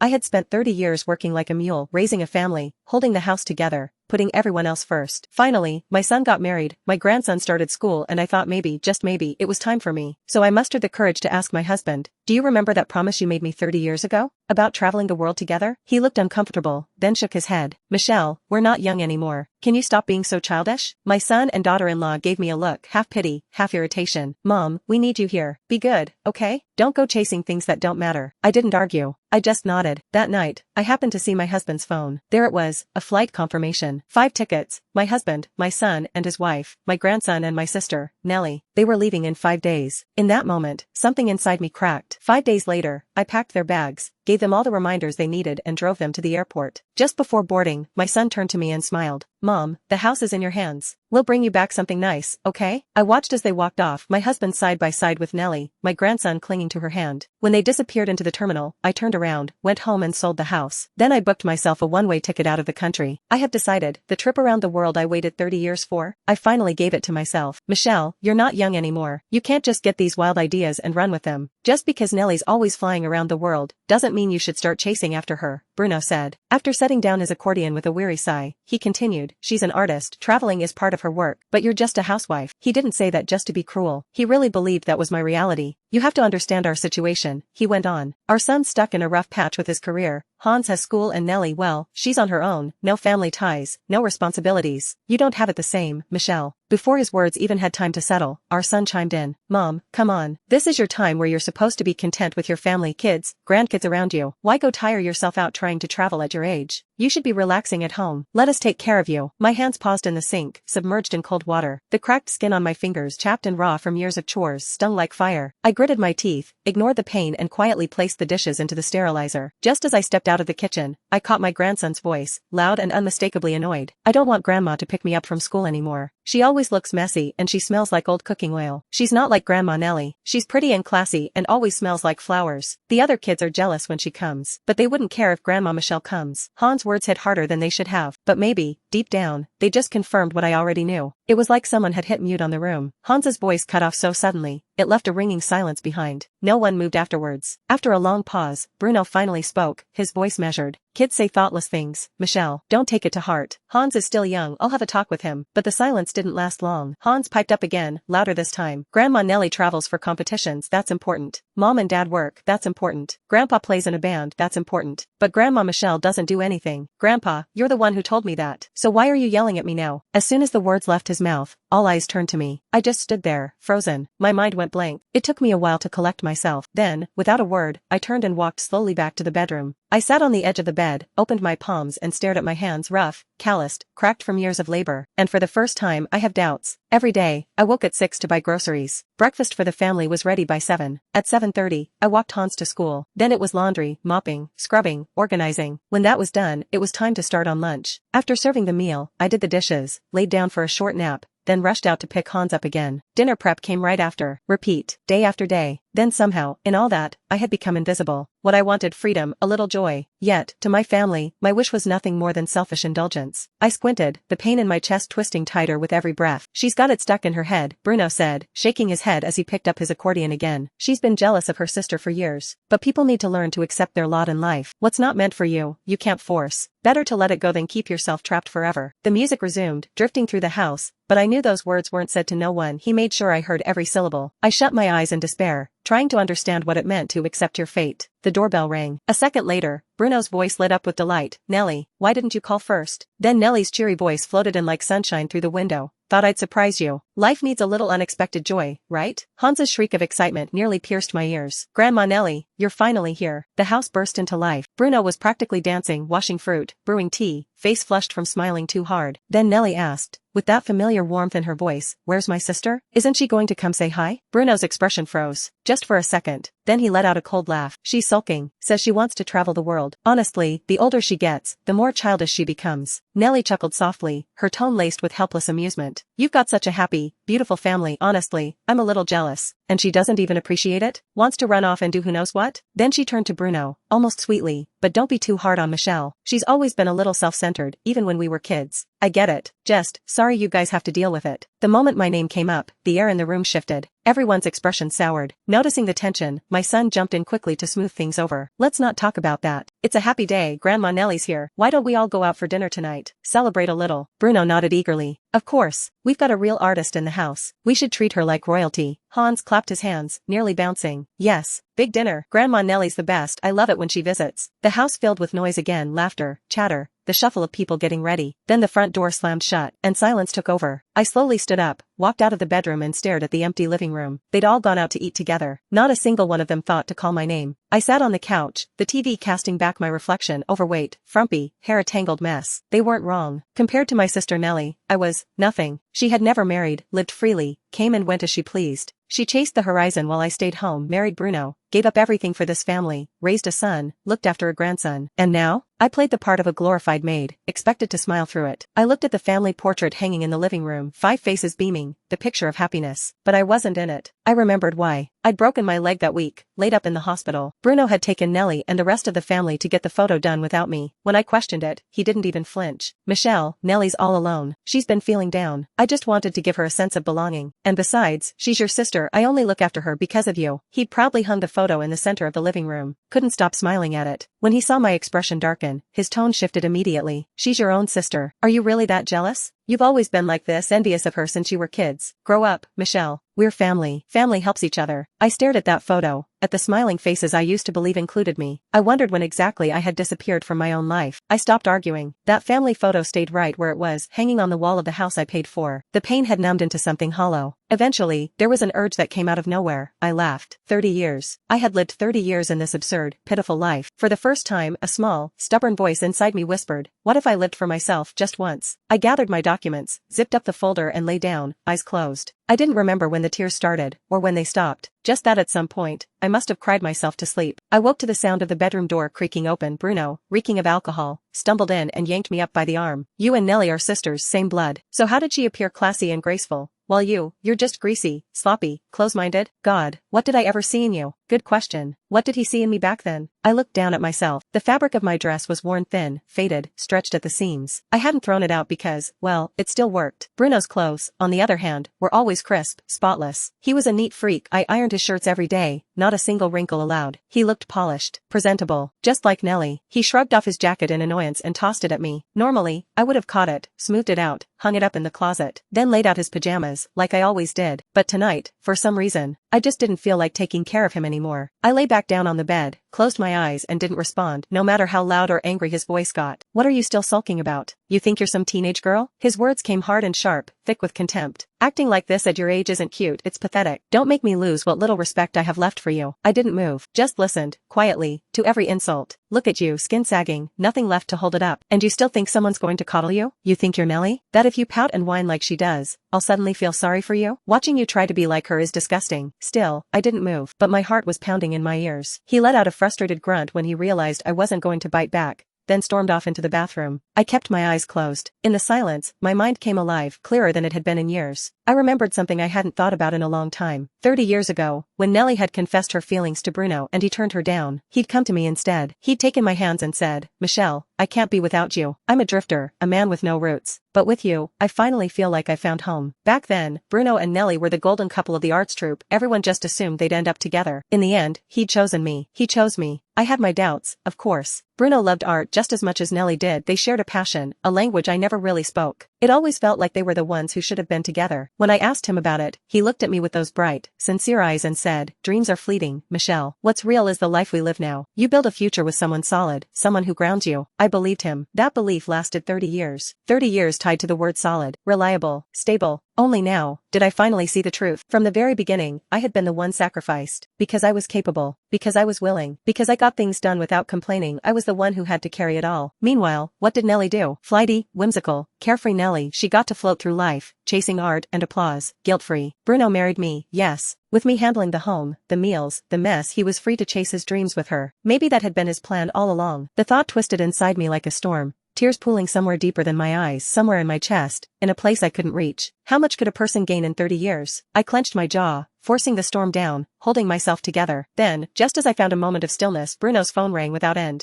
I had spent 30 years working like a mule, raising a family, holding the house together, putting everyone else first. Finally, my son got married, my grandson started school, and I thought maybe, just maybe, it was time for me. So I mustered the courage to ask my husband, "Do you remember that promise you made me 30 years ago? About traveling the world together?" He looked uncomfortable, then shook his head. "Michelle, we're not young anymore. Can you stop being so childish?" My son and daughter-in-law gave me a look, half pity, half irritation. "Mom, we need you here. Be good, okay? Don't go chasing things that don't matter." I didn't argue. I just nodded. That night, I happened to see my husband's phone. There it was, a flight confirmation. 5 tickets, my husband, my son and his wife, my grandson and my sister, Nellie. They were leaving in 5 days. In that moment, something inside me cracked. 5 days later, I packed their bags, gave them all the reminders they needed and drove them to the airport. Just before boarding, my son turned to me and smiled. "Mom, the house is in your hands. We'll bring you back something nice, okay?" I watched as they walked off, my husband side by side with Nellie, my grandson clinging to her hand. When they disappeared into the terminal, I turned around, went home and sold the house. Then I booked myself a one-way ticket out of the country. I have decided, the trip around the world I waited 30 years for, I finally gave it to myself. Michelle, you're not young anymore. You can't just get these wild ideas and run with them. Just because Nellie's always flying around the world, doesn't mean you should start chasing after her, Bruno said. After setting down his accordion with a weary sigh, he continued, "She's an artist, traveling is part of her work, but you're just a housewife." He didn't say that just to be cruel. He really believed that was my reality. "You have to understand our situation," he went on. "Our son's stuck in a rough patch with his career. Hans has school and Nellie, well, she's on her own, no family ties, no responsibilities. You don't have it the same, Michelle." Before his words even had time to settle, our son chimed in. "Mom, come on. This is your time where you're supposed to be content with your family, kids, grandkids around you. Why go tire yourself out trying to travel at your age? You should be relaxing at home. Let us take care of you." My hands paused in the sink, submerged in cold water. The cracked skin on my fingers, chapped and raw from years of chores, stung like fire. I gritted my teeth, ignored the pain and quietly placed the dishes into the sterilizer. Just as I stepped out of the kitchen, I caught my grandson's voice, loud and unmistakably annoyed. "I don't want Grandma to pick me up from school anymore. She always looks messy and she smells like old cooking oil. She's not like Grandma Nellie. She's pretty and classy and always smells like flowers. The other kids are jealous when she comes, but they wouldn't care if Grandma Michelle comes." Hans' words hit harder than they should have, but maybe, deep down, they just confirmed what I already knew. It was like someone had hit mute on the room. Hans's voice cut off so suddenly, it left a ringing silence behind. No one moved afterwards. After a long pause, Bruno finally spoke, his voice measured. "Kids say thoughtless things, Michelle. Don't take it to heart. Hans is still young, I'll have a talk with him." But the silence didn't last long. Hans piped up again, louder this time. "Grandma Nellie travels for competitions, that's important. Mom and Dad work, that's important. Grandpa plays in a band, that's important. But Grandma Michelle doesn't do anything." "Grandpa, you're the one who told me that. So why are you yelling at me now?" As soon as the words left his mouth, all eyes turned to me. I just stood there, frozen. My mind went blank. It took me a while to collect myself. Then, without a word, I turned and walked slowly back to the bedroom. I sat on the edge of the bed, opened my palms and stared at my hands, rough, calloused, cracked from years of labor. And for the first time, I have doubts. Every day, I woke at 6 to buy groceries. Breakfast for the family was ready by 7. At 7:30, I walked Hans to school. Then it was laundry, mopping, scrubbing, organizing. When that was done, it was time to start on lunch. After serving the meal, I did the dishes, laid down for a short nap, then rushed out to pick Hans up again. Dinner prep came right after. Repeat, day after day. Then somehow, in all that, I had become invisible. What I wanted, freedom, a little joy. Yet, to my family, my wish was nothing more than selfish indulgence. I squinted, the pain in my chest twisting tighter with every breath. "She's got it stuck in her head," Bruno said, shaking his head as he picked up his accordion again. "She's been jealous of her sister for years. But people need to learn to accept their lot in life. What's not meant for you, you can't force. Better to let it go than keep yourself trapped forever." The music resumed, drifting through the house, but I knew those words weren't said to no one. He made sure I heard every syllable. I shut my eyes in despair, trying to understand what it meant to accept your fate. The doorbell rang. A second later, Bruno's voice lit up with delight. "Nellie, why didn't you call first?" Then Nellie's cheery voice floated in like sunshine through the window. "Thought I'd surprise you. Life needs a little unexpected joy, right?" Hans's shriek of excitement nearly pierced my ears. "Grandma Nellie, you're finally here." The house burst into life. Bruno was practically dancing, washing fruit, brewing tea, face flushed from smiling too hard. Then Nellie asked, with that familiar warmth in her voice, "Where's my sister? Isn't she going to come say hi?" Bruno's expression froze, just for a second. Then he let out a cold laugh. "She's sulking. Says she wants to travel the world. Honestly, the older she gets, the more childish she becomes." Nellie chuckled softly, her tone laced with helpless amusement. "You've got such a happy, beautiful family. Honestly, I'm a little jealous. And she doesn't even appreciate it? Wants to run off and do who knows what?" Then she turned to Bruno, almost sweetly, "But don't be too hard on Michelle. She's always been a little self-centered, even when we were kids. I get it. Just, sorry you guys have to deal with it." The moment my name came up, the air in the room shifted. Everyone's expression soured. Noticing the tension, my son jumped in quickly to smooth things over. "Let's not talk about that. It's a happy day, Grandma Nellie's here. Why don't we all go out for dinner tonight? Celebrate a little. Bruno nodded eagerly. Of course. We've got a real artist in the house. We should treat her like royalty. Hans clapped his hands, nearly bouncing. Yes. Big dinner. Grandma Nellie's the best. I love it when she visits. The house filled with noise again, laughter, chatter, the shuffle of people getting ready. Then the front door slammed shut, and silence took over. I slowly stood up, walked out of the bedroom and stared at the empty living room. They'd all gone out to eat together. Not a single one of them thought to call my name. I sat on the couch, the TV casting back my reflection, overweight, frumpy, hair a tangled mess. They weren't wrong. Compared to my sister Nellie, I was nothing. She had never married, lived freely, came and went as she pleased. She chased the horizon while I stayed home, married Bruno, gave up everything for this family, raised a son, looked after a grandson. And now? I played the part of a glorified maid, expected to smile through it. I looked at the family portrait hanging in the living room, 5 faces beaming, the picture of happiness. But I wasn't in it. I remembered why. I'd broken my leg that week, laid up in the hospital. Bruno had taken Nellie and the rest of the family to get the photo done without me. When I questioned it, he didn't even flinch. Michelle, Nellie's all alone. She's been feeling down. I just wanted to give her a sense of belonging. And besides, she's your sister. I only look after her because of you. He proudly hung the photo in the center of the living room. Couldn't stop smiling at it. When he saw my expression darken, his tone shifted immediately. She's your own sister. Are you really that jealous? You've always been like this, envious of her since you were kids. Grow up, Michelle. We're family. Family helps each other. I stared at that photo, at the smiling faces I used to believe included me. I wondered when exactly I had disappeared from my own life. I stopped arguing. That family photo stayed right where it was, hanging on the wall of the house I paid for. The pain had numbed into something hollow. Eventually, there was an urge that came out of nowhere. I laughed. 30 years. I had lived 30 years in this absurd, pitiful life. For the first time, a small, stubborn voice inside me whispered, what if I lived for myself just once? I gathered my documents, zipped up the folder and lay down, eyes closed. I didn't remember when the tears started, or when they stopped. Just that at some point, I must have cried myself to sleep. I woke to the sound of the bedroom door creaking open. Bruno, reeking of alcohol, stumbled in and yanked me up by the arm. You and Nellie are sisters, same blood. So how did she appear classy and graceful? While you're just greasy, sloppy, close-minded? God, what did I ever see in you? Good question. What did he see in me back then? I looked down at myself. The fabric of my dress was worn thin, faded, stretched at the seams. I hadn't thrown it out because, well, it still worked. Bruno's clothes, on the other hand, were always crisp, spotless. He was a neat freak. I ironed his shirts every day, not a single wrinkle allowed. He looked polished, presentable, just like Nellie. He shrugged off his jacket in annoyance and tossed it at me. Normally, I would have caught it, smoothed it out, hung it up in the closet, then laid out his pajamas, like I always did. But tonight, for some reason, I just didn't feel like taking care of him anymore. I lay back down on the bed, closed my eyes and didn't respond, no matter how loud or angry his voice got. What are you still sulking about? You think you're some teenage girl? His words came hard and sharp, thick with contempt. Acting like this at your age isn't cute, it's pathetic. Don't make me lose what little respect I have left for you. I didn't move, just listened, quietly, to every insult. Look at you, skin sagging, nothing left to hold it up. And you still think someone's going to coddle you? You think you're Nellie? That if you pout and whine like she does, I'll suddenly feel sorry for you? Watching you try to be like her is disgusting. Still, I didn't move, but my heart was pounding in my ears. He let out a frustrated grunt when he realized I wasn't going to bite back, then stormed off into the bathroom. I kept my eyes closed. In the silence, my mind came alive, clearer than it had been in years. I remembered something I hadn't thought about in a long time. 30 years ago, when Nellie had confessed her feelings to Bruno and he turned her down, he'd come to me instead. He'd taken my hands and said, Michelle, I can't be without you. I'm a drifter, a man with no roots. But with you, I finally feel like I found home. Back then, Bruno and Nellie were the golden couple of the arts troupe. Everyone just assumed they'd end up together. In the end, he'd chosen me. He chose me. I had my doubts, of course. Bruno loved art just as much as Nellie did. They shared a passion, a language I never really spoke. It always felt like they were the ones who should have been together. When I asked him about it, he looked at me with those bright, sincere eyes and said, dreams are fleeting, Michelle. What's real is the life we live now. You build a future with someone solid, someone who grounds you. I believed him. That belief lasted 30 years. 30 years tied to the word solid, reliable, stable. Only now, did I finally see the truth. From the very beginning, I had been the one sacrificed. Because I was capable. Because I was willing. Because I got things done without complaining. I was the one who had to carry it all. Meanwhile, what did Nellie do? Flighty, whimsical, carefree Nellie. She got to float through life, chasing art and applause, guilt-free. Bruno married me, yes. With me handling the home, the meals, the mess, he was free to chase his dreams with her. Maybe that had been his plan all along. The thought twisted inside me like a storm. Tears pooling somewhere deeper than my eyes, somewhere in my chest, in a place I couldn't reach. How much could a person gain in 30 years? I clenched my jaw, forcing the storm down, holding myself together. Then, just as I found a moment of stillness, Bruno's phone rang without end.